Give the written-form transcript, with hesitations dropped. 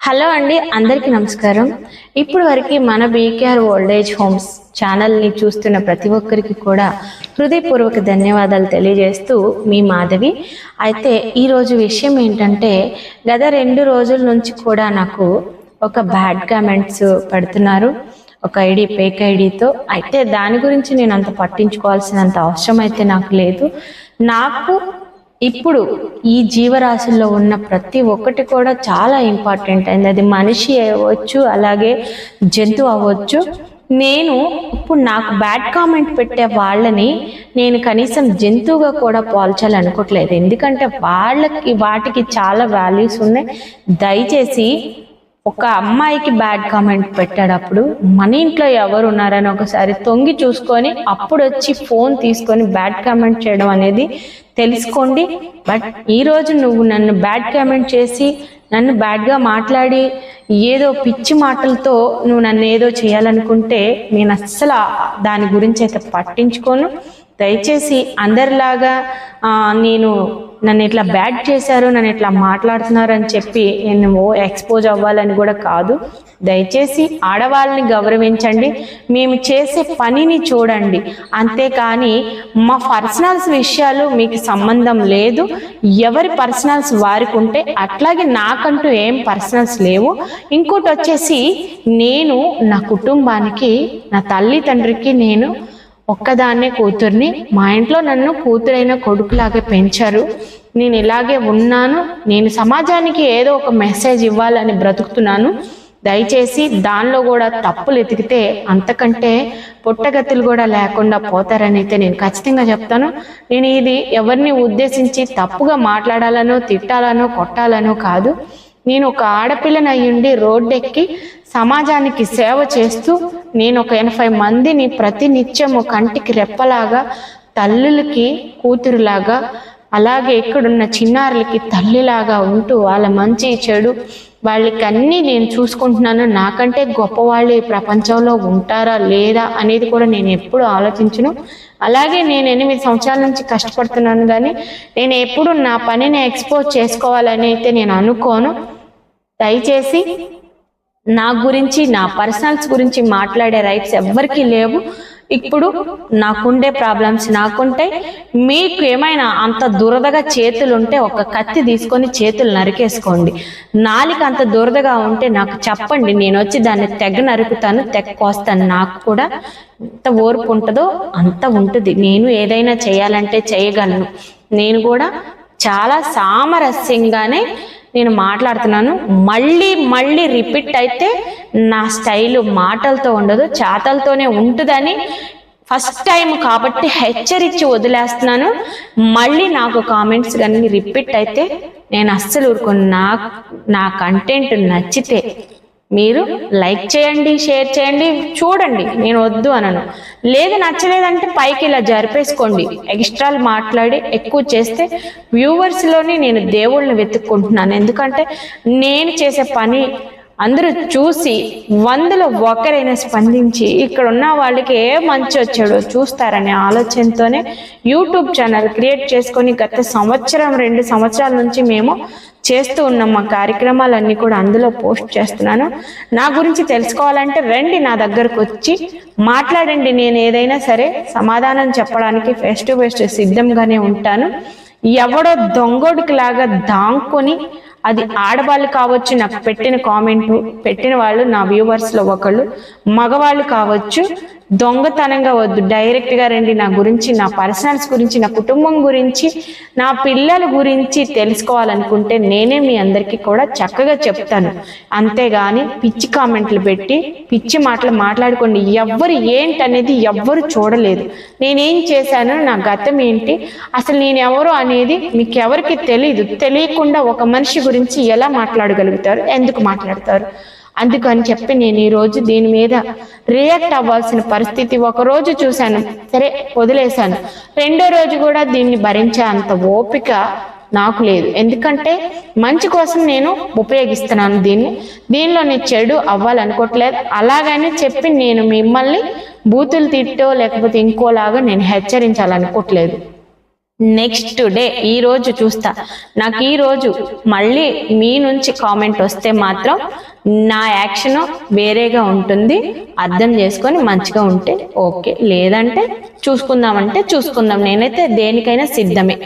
Hello అండి, అందరికీ నమస్కారం. ఇప్పుడు వరకు మన బీకేఆర్ ఓల్డ్ ఏజ్ హోమ్స్ ఛానల్ని చూస్తున్న ప్రతి ఒక్కరికి కూడా హృదయపూర్వక ధన్యవాదాలు తెలియజేస్తూ మీ మాధవి. అయితే ఈరోజు విషయం ఏంటంటే, గత 2 రోజుల నుంచి కూడా నాకు ఒక బ్యాడ్ కామెంట్స్ పెడుతున్నారు, ఒక ఐడి ఫేక్ ఐడితో. అయితే దాని గురించి నేను అంత పట్టించుకోవాల్సినంత అవసరం అయితే నాకు లేదు. నాకు ఇప్పుడు ఈ జీవరాశుల్లో ఉన్న ప్రతి ఒక్కటి కూడా చాలా ఇంపార్టెంట్ అయింది. అది మనిషి అవ్వచ్చు, అలాగే జంతువు అవ్వచ్చు. నేను ఇప్పుడు నాకు బ్యాడ్ కామెంట్ పెట్టే వాళ్ళని నేను కనీసం జంతువుగా కూడా పోల్చాలనుకోవట్లేదు. ఎందుకంటే వాటికి చాలా వాల్యూస్ ఉన్నాయి. దయచేసి ఒక అమ్మాయికి బ్యాడ్ కామెంట్ పెట్టేటప్పుడు మన ఇంట్లో ఎవరు ఉన్నారని ఒకసారి తొంగి చూసుకొని అప్పుడు వచ్చి ఫోన్ తీసుకొని బ్యాడ్ కామెంట్ చేయడం అనేది తెలుసుకోండి. బట్ ఈరోజు నువ్వు నన్ను బ్యాడ్ కామెంట్ చేసి నన్ను బ్యాడ్గా మాట్లాడి ఏదో పిచ్చి మాటలతో నువ్వు నన్ను ఏదో చేయాలనుకుంటే నేను అస్సలు దాని గురించి అయితే పట్టించుకోను. దయచేసి అందరిలాగా నన్ను ఇట్లా బ్యాడ్ చేశారు, నన్ను ఇట్లా మాట్లాడుతున్నారు అని చెప్పి నేను ఎక్స్పోజ్ అవ్వాలని కూడా కాదు. దయచేసి ఆడవాళ్ళని గౌరవించండి, మేము చేసే పనిని చూడండి. అంతేకాని మా పర్సనల్స్ విషయాలు మీకు సంబంధం లేదు. ఎవరి పర్సనల్స్ వారికి ఉంటే, అట్లాగే నాకంటూ ఏం పర్సనల్స్ లేవు. ఇంకోటి వచ్చేసి, నేను నా కుటుంబానికి, నా తల్లి తండ్రికి నేను ఒక్కదాన్నే కూతుర్ని. మా ఇంట్లో నన్ను కూతురైన కొడుకులాగే పెంచారు. నేను ఇలాగే ఉన్నాను. నేను సమాజానికి ఏదో ఒక మెసేజ్ ఇవ్వాలని బ్రతుకుతున్నాను. దయచేసి దానిలో కూడా తప్పులు ఎతికితే అంతకంటే పుట్టగతులు కూడా లేకుండా పోతారని అయితే నేను ఖచ్చితంగా చెప్తాను. నేను ఇది ఎవరిని ఉద్దేశించి తప్పుగా మాట్లాడాలనో, తిట్టాలనో, కొట్టాలనో కాదు. నేను ఒక ఆడపిల్లని అయ్యుండి రోడ్డెక్కి సమాజానికి సేవ చేస్తూ నేను ఒక 80 మందిని ప్రతినిత్యము కంటికి రెప్పలాగా, తల్లులకి కూతురులాగా, అలాగే ఇక్కడున్న చిన్నారులకి తల్లిలాగా ఉంటూ వాళ్ళ మంచి చెడు వాళ్ళకి అన్నీ నేను చూసుకుంటున్నాను. నాకంటే గొప్పవాళ్ళు ఈ ప్రపంచంలో ఉంటారా లేదా అనేది కూడా నేను ఎప్పుడు ఆలోచించను. అలాగే నేను 8 సంవత్సరాల నుంచి కష్టపడుతున్నాను, కానీ నేను ఎప్పుడు నా పనిని ఎక్స్పోజ్ చేసుకోవాలని అయితే నేను అనుకోను. దయచేసి నా గురించి, నా పర్సనల్స్ గురించి మాట్లాడే రైట్స్ ఎవ్వరికీ లేవు. ఇప్పుడు నాకుండే ప్రాబ్లమ్స్ నాకుంటాయి. మీకు ఏమైనా అంత దురదగా చేతులు ఉంటే ఒక కత్తి తీసుకొని చేతులు నరికేసుకోండి. నాలుక అంత దురదగా ఉంటే నాకు చెప్పండి, నేను వచ్చి దాన్ని తెగ నరుకుతాను, తెగ కోస్తాను. నాకు కూడా ఎంత ఓర్పు ఉంటుందో అంత ఉంటుంది. నేను ఏదైనా చేయాలంటే చేయగలను. నేను కూడా చాలా సామరస్యంగానే నేను మాట్లాడుతున్నాను. మళ్ళీ రిపీట్ అయితే నా స్టైలు మాటలతో ఉండదు, చేతలతోనే ఉంటుందని ఫస్ట్ టైం కాబట్టి హెచ్చరించి వదిలేస్తున్నాను. మళ్ళీ నాకు కామెంట్స్ కానీ రిపీట్ అయితే నేను అస్సలు ఊరుకోను. నా కంటెంట్ నచ్చితే మీరు లైక్ చేయండి, షేర్ చేయండి, చూడండి. నేను వద్దు అనను. లేదు నచ్చలేదంటే పైకి ఇలా జరిపేసుకోండి. ఎక్స్ట్రాలు మాట్లాడి ఎక్కువ చేస్తే వ్యూవర్స్లోని నేను దేవుళ్ళని వెతుక్కుంటున్నాను. ఎందుకంటే నేను చేసే పని అందరూ చూసి 100లో ఒకరైనా స్పందించి ఇక్కడ ఉన్న వాళ్ళకి ఏ మంచి వచ్చాడో చూస్తారనే ఆలోచనతోనే యూట్యూబ్ ఛానల్ క్రియేట్ చేసుకొని గత 2 సంవత్సరాల నుంచి మేము చేస్తూ ఉన్నాం. మా కార్యక్రమాలన్నీ కూడా అందులో పోస్ట్ చేస్తున్నాను. నా గురించి తెలుసుకోవాలంటే రండి, నా దగ్గరకు వచ్చి మాట్లాడండి. నేను ఏదైనా సరే సమాధానం చెప్పడానికి ఫేస్ టు ఫేస్ సిద్ధంగానే ఉంటాను. ఎవడో దొంగోడికి లాగా దాంకొని, అది ఆడవాళ్ళు కావచ్చు, నాకు పెట్టిన వాళ్ళు నా వ్యూవర్స్లో ఒకళ్ళు, మగవాళ్ళు కావచ్చు, దొంగతనంగా వద్దు, డైరెక్ట్గా రండి. నా గురించి, నా పర్సనల్స్ గురించి, నా కుటుంబం గురించి, నా పిల్లల గురించి తెలుసుకోవాలనుకుంటే నేనే మీ అందరికీ కూడా చక్కగా చెప్తాను. అంతేగాని పిచ్చి కామెంట్లు పెట్టి పిచ్చి మాటలు మాట్లాడుకోండి. ఎవ్వరు ఏంటనేది ఎవ్వరు చూడలేదు. నేనేం చేశాను, నా గతం ఏంటి, అసలు నేను ఎవరు అనేది మీకు ఎవరికి తెలీదు. తెలియకుండా ఒక మనిషి గురించి ఎలా మాట్లాడగలుగుతారు, ఎందుకు మాట్లాడతారు? అందుకని చెప్పి నేను ఈరోజు దీని మీద రియాక్ట్ అవ్వాల్సిన పరిస్థితి. ఒకరోజు చూశాను, సరే వదిలేశాను. 2వ రోజు కూడా దీన్ని భరించే అంత ఓపిక నాకు లేదు. ఎందుకంటే మంచి కోసం నేను ఉపయోగిస్తున్నాను దీనిలో నేను చెడు అవ్వాలనుకోవట్లేదు. అలాగని చెప్పి నేను మిమ్మల్ని బూతులు తిట్టో లేకపోతే ఇంకోలాగా నేను హెచ్చరించాలనుకోవట్లేదు. నెక్స్ట్ డే ఈ రోజు చూస్తా. నాకు ఈ రోజు మళ్ళీ మీ నుంచి కామెంట్ వస్తే మాత్రం నా యాక్షన్ వేరేగా ఉంటుంది. అర్థం చేసుకొని మంచిగా ఉంటే ఓకే, లేదంటే చూసుకుందామంటే చూసుకుందాం. నేనైతే దేనికైనా సిద్ధమే.